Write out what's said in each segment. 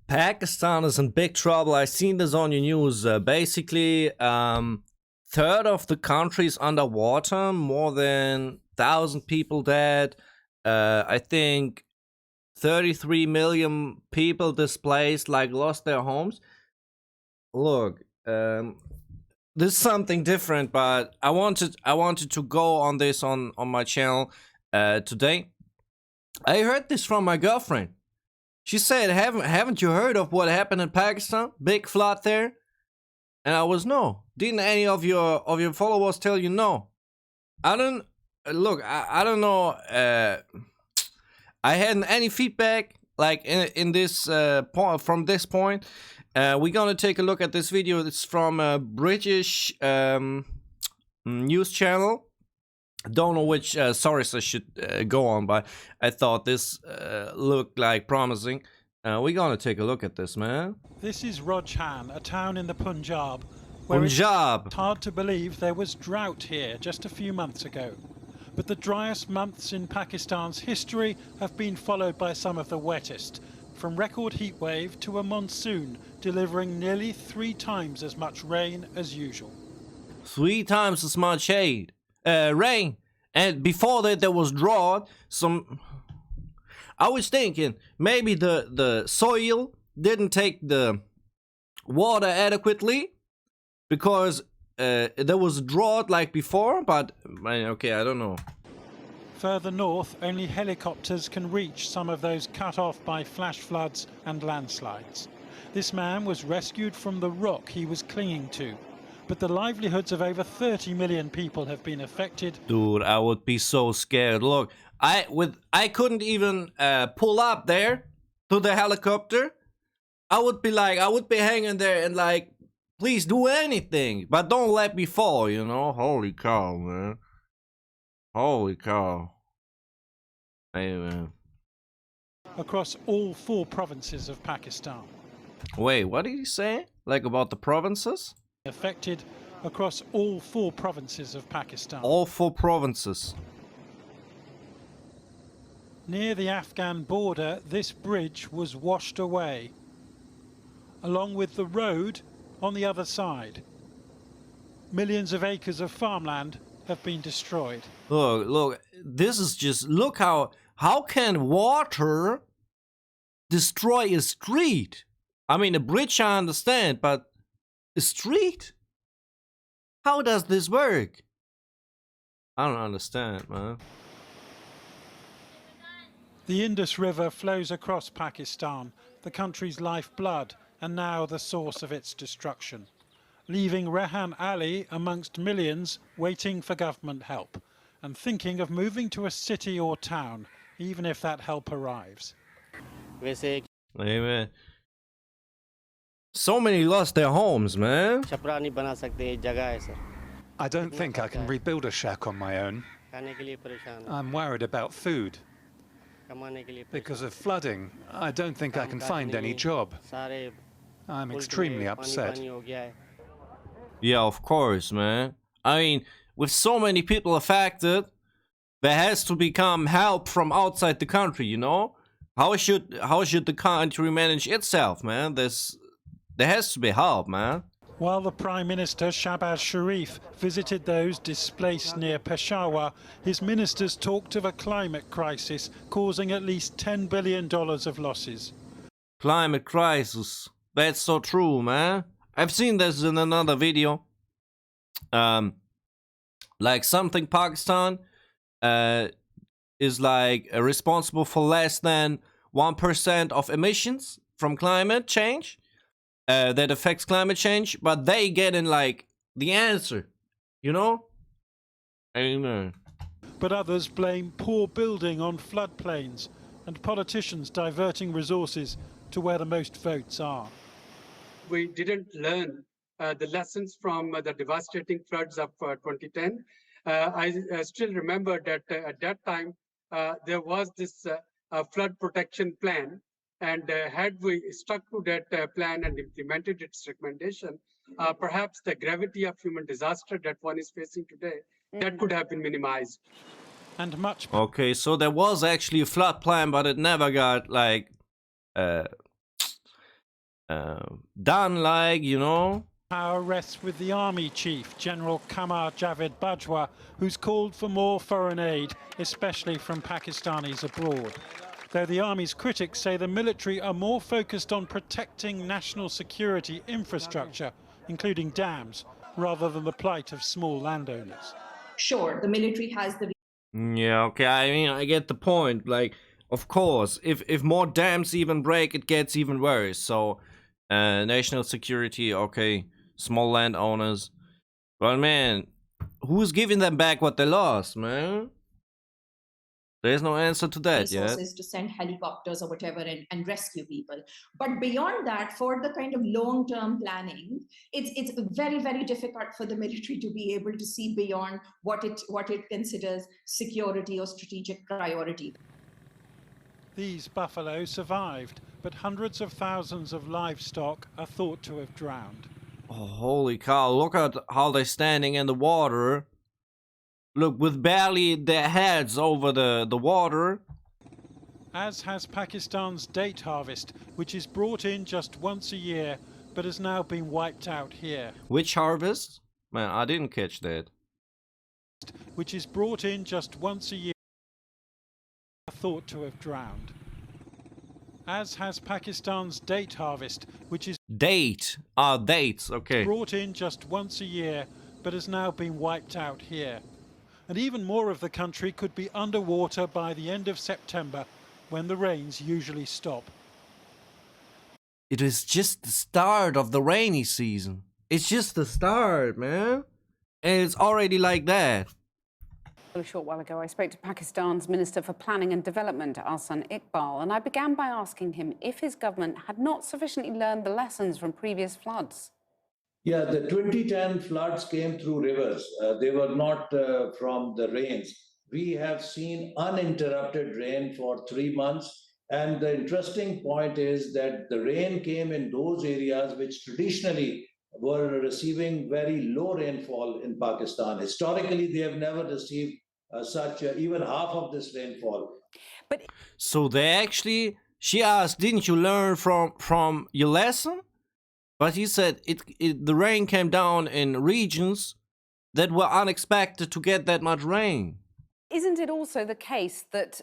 Pakistan is in big trouble. I seen this on your news. Basically, third of the country is underwater. More than 1,000 people dead. I think 33 million people displaced, like lost their homes. Look, this is something different, but I wanted to go on this on my channel today. I heard this from my girlfriend. She said, "Haven't you heard of what happened in Pakistan? Big flood there." And I was, no. Didn't any of your followers tell you? No. I don't look. I don't know. I hadn't any feedback like in this point from this point. We're gonna take a look at this video. It's from a British news channel. Don't know which source I should go on, but I thought this looked like promising. We're gonna take a look at this, man. This is Rajhan, a town in the Punjab, where Punjab. it's hard to believe there was drought here just a few months ago. But the driest months in Pakistan's history have been followed by some of the wettest, from record heat wave to a monsoon, delivering nearly 3 times as much rain as usual. 3 times as much rain, and before that there was drought. I was thinking maybe the soil didn't take the water adequately because there was drought like before, but okay, I don't know. Further north, only helicopters can reach some of those cut off by flash floods and landslides. This man was rescued from the rock he was clinging to, but the livelihoods of over 30 million people have been affected. Dude, I would be so scared. Look, I couldn't even pull up there to the helicopter. I would be hanging there and like, please do anything, but don't let me fall, you know? Holy cow, man. Holy cow. Hey, man. Across all 4 provinces of Pakistan. Wait, what did he say? Like about the provinces? Affected across all 4 provinces of Pakistan. All 4 provinces. Near the Afghan border, this bridge was washed away, along with the road on the other side. Millions of acres of farmland have been destroyed. Look, this is just, look how can water destroy a street? I mean, a bridge I understand, but a street? How does this work? I don't understand, man. The Indus River flows across Pakistan, the country's lifeblood, and now the source of its destruction, leaving Rehan Ali amongst millions waiting for government help and thinking of moving to a city or town, even if that help arrives. Amen. So many lost their homes, man. I don't think I can rebuild a shack on my own. I'm worried about food. Because of flooding, I don't think I can find any job. I'm extremely upset. Yeah, of course, man. I mean, with so many people affected, there has to become help from outside the country, you know? How should the country manage itself, man? There has to be help, man. While the Prime Minister Shahbaz Sharif visited those displaced near Peshawar, his ministers talked of a climate crisis causing at least $10 billion of losses. Climate crisis. That's so true, man. I've seen this in another video. Like something Pakistan is like responsible for less than 1% of emissions from climate change. That affects climate change, but they get in like the answer, you know? Amen. But others blame poor building on floodplains and politicians diverting resources to where the most votes are. We didn't learn the lessons from the devastating floods of 2010. I still remember that at that time there was this flood protection plan. And had we stuck to that plan and implemented its recommendation, perhaps the gravity of human disaster that one is facing today, that could have been minimized. And much. Okay, so there was actually a flood plan, but it never got like done, like, you know. Power rests with the army chief, General Qamar Javed Bajwa, who's called for more foreign aid, especially from Pakistanis abroad. Though the army's critics say the military are more focused on protecting national security infrastructure, including dams, rather than the plight of small landowners. Sure, the military has the Yeah, okay, I mean, I get the point. Like, of course, if more dams even break, it gets even worse. So, national security, okay, small landowners. But man, who's giving them back what they lost, man? There's no answer to that yet. resources to send helicopters or whatever and rescue people. But beyond that, for the kind of long-term planning, it's very, very difficult for the military to be able to see beyond what it considers security or strategic priority. These buffalo survived, but hundreds of thousands of livestock are thought to have drowned. Oh, holy cow, look at how they're standing in the water. Look, with barely their heads over the water. As has Pakistan's date harvest, which is brought in just once a year, but has now been wiped out here. Which harvest? Man, I didn't catch that. Which is brought in just once a year, thought to have drowned. As has Pakistan's date harvest, which is Dates, okay. brought in just once a year, but has now been wiped out here. And even more of the country could be underwater by the end of September, when the rains usually stop. It is just the start of the rainy season. It's just the start, man. And it's already like that. A short while ago, I spoke to Pakistan's Minister for Planning and Development, Ahsan Iqbal, and I began by asking him if his government had not sufficiently learned the lessons from previous floods. Yeah, the 2010 floods came through rivers. They were not from the rains. We have seen uninterrupted rain for 3 months. And the interesting point is that the rain came in those areas which traditionally were receiving very low rainfall in Pakistan. Historically, they have never received such even half of this rainfall. But so she asked, didn't you learn from your lesson? But he said the rain came down in regions that were unexpected to get that much rain. Isn't it also the case that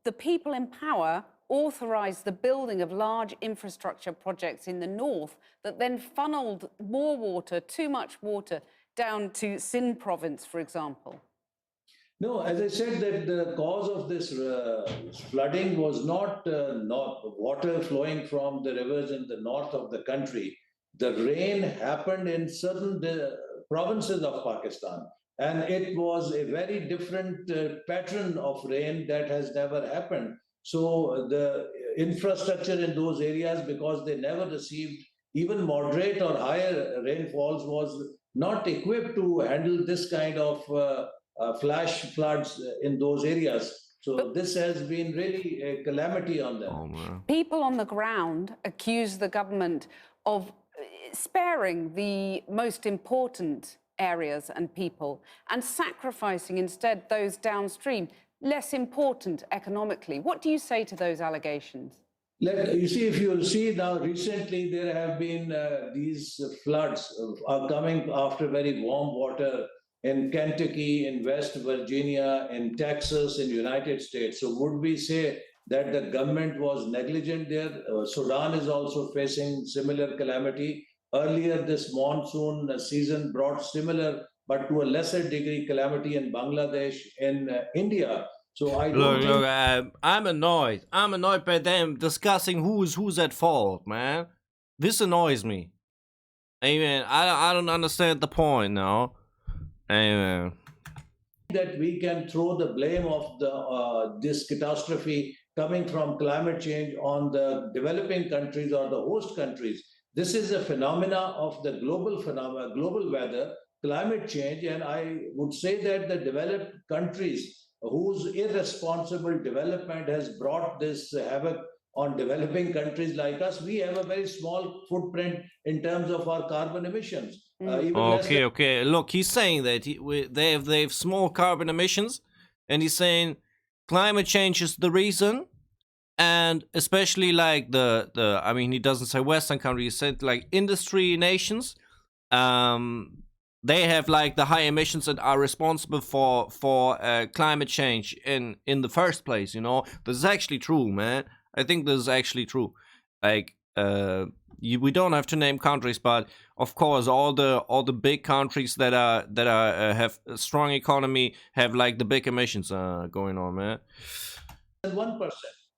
the people in power authorised the building of large infrastructure projects in the north that then funneled more water, too much water, down to Sindh province, for example? No, as I said, that the cause of this flooding was not water flowing from the rivers in the north of the country. The rain happened in certain provinces of Pakistan, and it was a very different pattern of rain that has never happened. So the infrastructure in those areas, because they never received even moderate or higher rainfalls, was not equipped to handle this kind of flash floods in those areas. So this has been really a calamity on them. Oh, people on the ground accuse the government of sparing the most important areas and people and sacrificing instead those downstream, less important economically. What do you say to those allegations? You see, if you'll see now, recently there have been these floods are coming after very warm water in Kentucky, in West Virginia, in Texas, in United States. So would we say that the government was negligent there? Sudan is also facing similar calamity. Earlier, this monsoon season brought similar, but to a lesser degree, calamity in Bangladesh, in India. So I don't look, I'm annoyed. I'm annoyed by them discussing who's at fault, man. This annoys me. Amen. I don't understand the point now. Amen. That we can throw the blame of this catastrophe coming from climate change on the developing countries or the host countries. This is a phenomena of the global weather, climate change, and I would say that the developed countries whose irresponsible development has brought this havoc on developing countries like us, we have a very small footprint in terms of our carbon emissions. Okay. Look, he's saying that they have small carbon emissions, and he's saying climate change is the reason. and especially like the I mean, he doesn't say Western countries, he said like industry nations. um they have like the high emissions and are responsible for climate change in the first place. This is actually true, man. I think this is actually true. Like, we don't have to name countries, but of course all the big countries that have a strong economy have like the big emissions going on, man. 1%.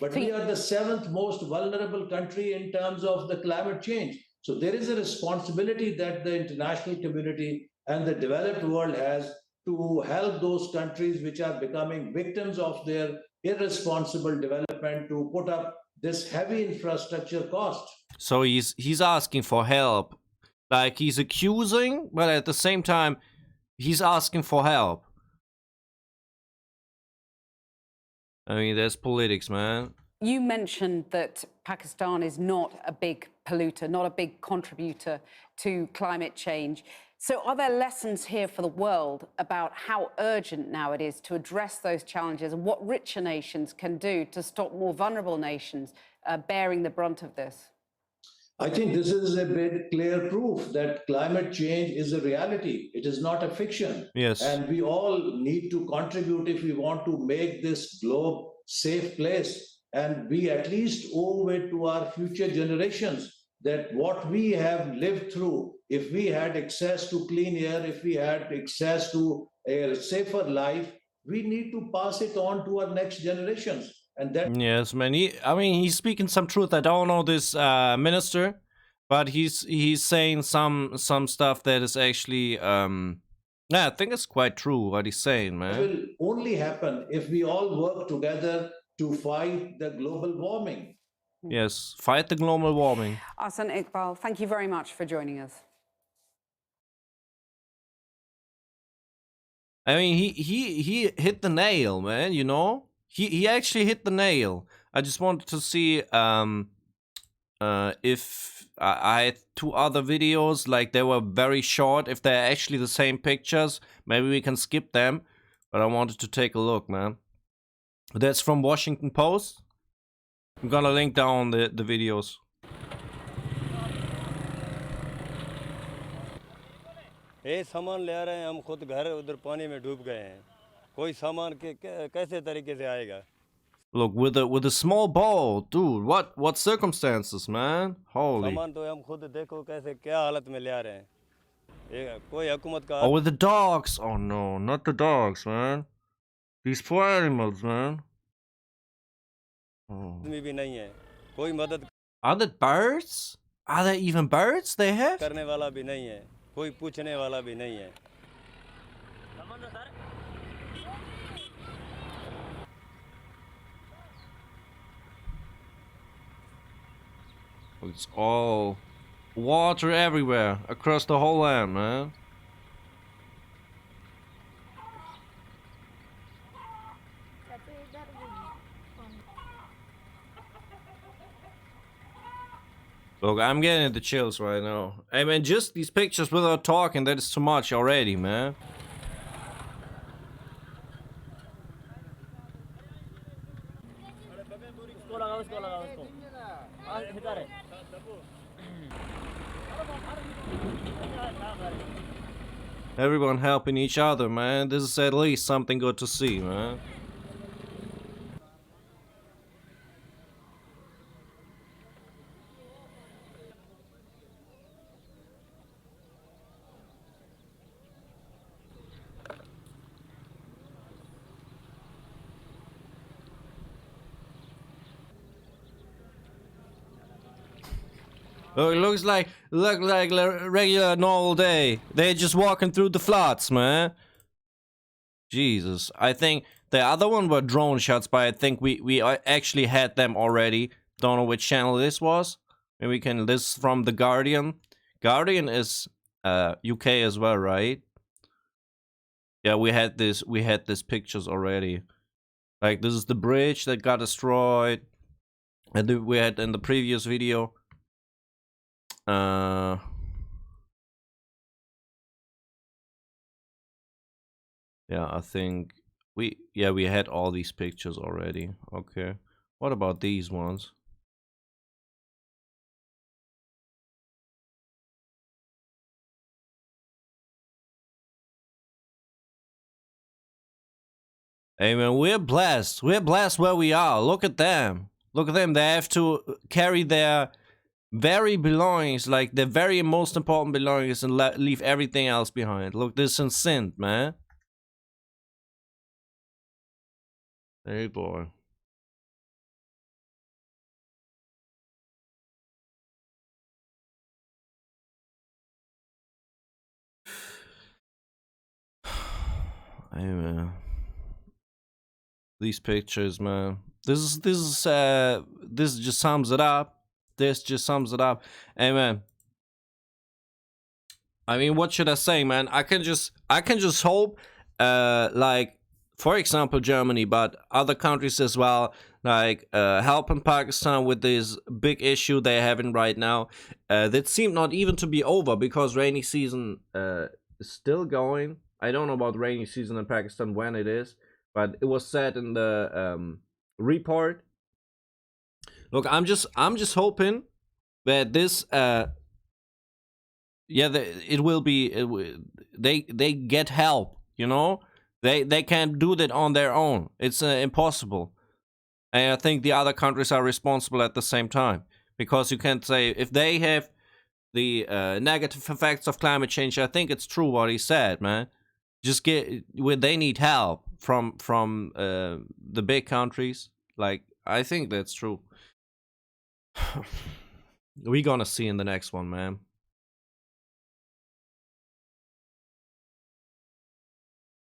But So we are the seventh most vulnerable country in terms of the climate change. So there is a responsibility that the international community and the developed world has to help those countries which are becoming victims of their irresponsible development to put up this heavy infrastructure cost. So he's asking for help. Like, he's accusing, but at the same time he's asking for help. I mean, that's politics, man. you mentioned that Pakistan is not a big polluter, not a big contributor to climate change. So are there lessons here for the world about how urgent now it is to address those challenges and what richer nations can do to stop more vulnerable nations bearing the brunt of this? I think this is a bit clear proof that climate change is a reality. It is not a fiction. Yes. And we all need to contribute if we want to make this globe safe place. And we at least owe it to our future generations that what we have lived through, if we had access to clean air, if we had access to a safer life, we need to pass it on to our next generations. And that Yes, man. I mean, he's speaking some truth. I don't know this minister, but he's saying some stuff that is actually yeah, I think it's quite true what he's saying, man. will only happen if we all work together to fight the global warming. Yes, fight the global warming. Ahsan Iqbal, thank you very much for joining us. I mean, he hit the nail, man. He actually hit the nail. I just wanted to see if I had two other videos, like they were very short. If they're actually the same pictures, maybe we can skip them. But I wanted to take a look, man. That's from Washington Post. I'm gonna link down the videos. ये सामान ले आ रहे हैं हम खुद घर उधर पानी में डूब गए हैं कोई सामान कैसे तरीके से आएगा Look, with a small boat, dude. What circumstances, man? Holy. सामान तो हम खुद देखो कैसे क्या हालत में ले आ रहे हैं कोई हुकूमत का Oh, with the dogs. Oh no, not the dogs, man. These poor animals, man. Oh. आदमी भी नहीं है कोई मदद Are there birds? Are there even birds they have? करने वाला भी नहीं है कोई पूछने वाला भी नहीं है It's all water everywhere across the whole land, man. Look, I'm getting the chills right now. I mean, just these pictures without talking, that is too much already, man. Everyone helping each other, man. This is at least something good to see, man. Oh, it looks like a regular normal day. They're just walking through the floods, man. Jesus, I think the other one were drone shots, but I think we actually had them already. Don't know which channel this was. Maybe we can. This is from the Guardian. Guardian is UK as well, right? Yeah, we had this. We had these pictures already. Like, this is the bridge that got destroyed, and we had in the previous video. Yeah, I think we had all these pictures already. Okay, What about these ones? Hey man, we're blessed. We're blessed where we are. Look at them. Look at them. They have to carry their very belongings, like their very most important belongings, and leave everything else behind. Look, this is sin, man. Hey boy. Hey man. These pictures, man. This just sums it up. This just sums it up. Hey man. I mean, what should I say, man? I can just hope, like, for example, Germany, but other countries as well, like helping Pakistan with this big issue they're having right now. That seemed not even to be over because rainy season is still going. I don't know about rainy season in Pakistan when it is, but it was said in the report. Look, I'm just hoping that this yeah, it will be. They get help. You know, they can't do that on their own. It's impossible. And I think the other countries are responsible at the same time because you can't say if they have the negative effects of climate change. I think it's true what he said, man. Just when they need help from the big countries. Like I think that's true. We're gonna see in the next one, man.